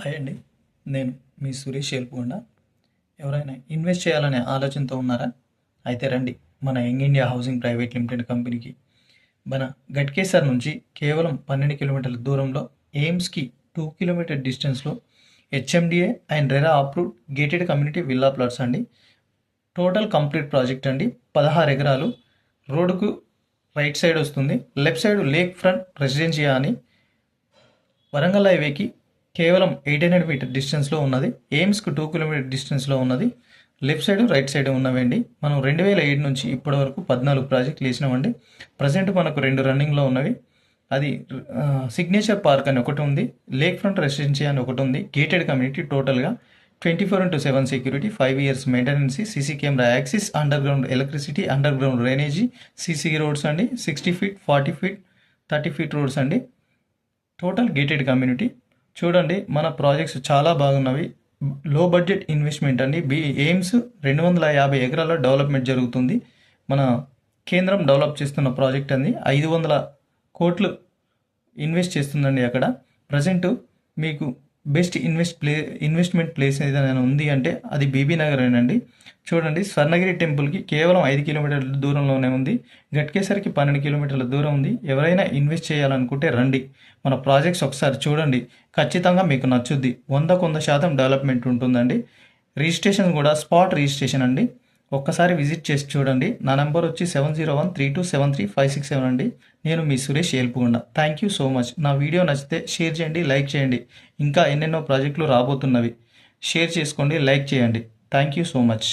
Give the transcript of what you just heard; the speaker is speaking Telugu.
హాయ్ అండి. నేను మీ సురేష్ ఏల్పుగొండ. ఎవరైనా ఇన్వెస్ట్ చేయాలనే ఆలోచనతో ఉన్నారా? అయితే రండి మన young India housing private limited కంపెనీకి. మన గట్కేసర్ నుంచి కేవలం 12 కిలోమీటర్ల దూరంలో ఎయిమ్స్కి 2 కిలోమీటర్ డిస్టెన్స్లో HMDA and RERA approved gated community villa plots అండి. టోటల్ కంప్లీట్ ప్రాజెక్ట్ అండి. 16 ఎకరాలు. రోడ్డుకు రైట్ సైడ్ వస్తుంది. లెఫ్ట్ సైడ్ లేక్ ఫ్రంట్ రెసిడెన్షియా అని వరంగల్ హైవేకి కేవలం 800 మీటర్ డిస్టెన్స్లో ఉన్నది. ఎయిమ్స్కు 2 కిలోమీటర్ డిస్టెన్స్లో ఉన్నది. లెఫ్ట్ సైడ్ రైట్ సైడ్ ఉన్నవండి. మనం 2007 నుంచి ఇప్పటి వరకు 14 ప్రాజెక్టులు వేసినామండి. ప్రజెంట్ మనకు 2 రన్నింగ్లో ఉన్నవి. అది సిగ్నేచర్ పార్క్ అని ఒకటి ఉంది, లేక్ ఫ్రంట్ రెసిడెన్సీ అని ఒకటి ఉంది. Gated community. టోటల్గా 24/7 security, 5 years maintenance, CC camera access, underground electricity, underground drainage, CC roads అండి. 60 ఫీట్, 40 ఫీట్, 30 ఫీట్ రోడ్స్ అండి. Total gated community. చూడండి, మన ప్రాజెక్ట్స్ చాలా బాగున్నవి. లో బడ్జెట్ ఇన్వెస్ట్మెంట్ అండి. ఎయిమ్స్ 250 ఎకరాల డెవలప్మెంట్ జరుగుతుంది. మన కేంద్రం డెవలప్ చేస్తున్న ప్రాజెక్ట్ అండి. 500 కోట్లు ఇన్వెస్ట్ చేస్తుందండి అక్కడ. ప్రజెంట్ మీకు బెస్ట్ ఇన్వెస్ట్మెంట్ ప్లేస్ ఏదైనా ఉంది అంటే అది బీబీ నగర్ అండి. చూడండి, స్వర్ణగిరి టెంపుల్కి కేవలం 5 కిలోమీటర్ల దూరంలోనే ఉంది. గట్కేసరికి 12 కిలోమీటర్ల దూరం ఉంది. ఎవరైనా ఇన్వెస్ట్ చేయాలనుకుంటే రండి, మన ప్రాజెక్ట్స్ ఒకసారి చూడండి. ఖచ్చితంగా మీకు నచ్చుద్ది. 100% డెవలప్మెంట్ ఉంటుందండి. రిజిస్ట్రేషన్ కూడా స్పాట్ రిజిస్ట్రేషన్ అండి. ఒక్కసారి విజిట్ చేసి చూడండి. నా నెంబర్ వచ్చి 7013273567 అండి. నేను మీ Suresh Elpugonda. Thank you so much. నా వీడియో నచ్చితే షేర్ చేయండి, లైక్ చేయండి. ఇంకా ఎన్నెన్నో ప్రాజెక్టులు రాబోతున్నవి. షేర్ చేసుకోండి, లైక్ చేయండి. Thank you so much.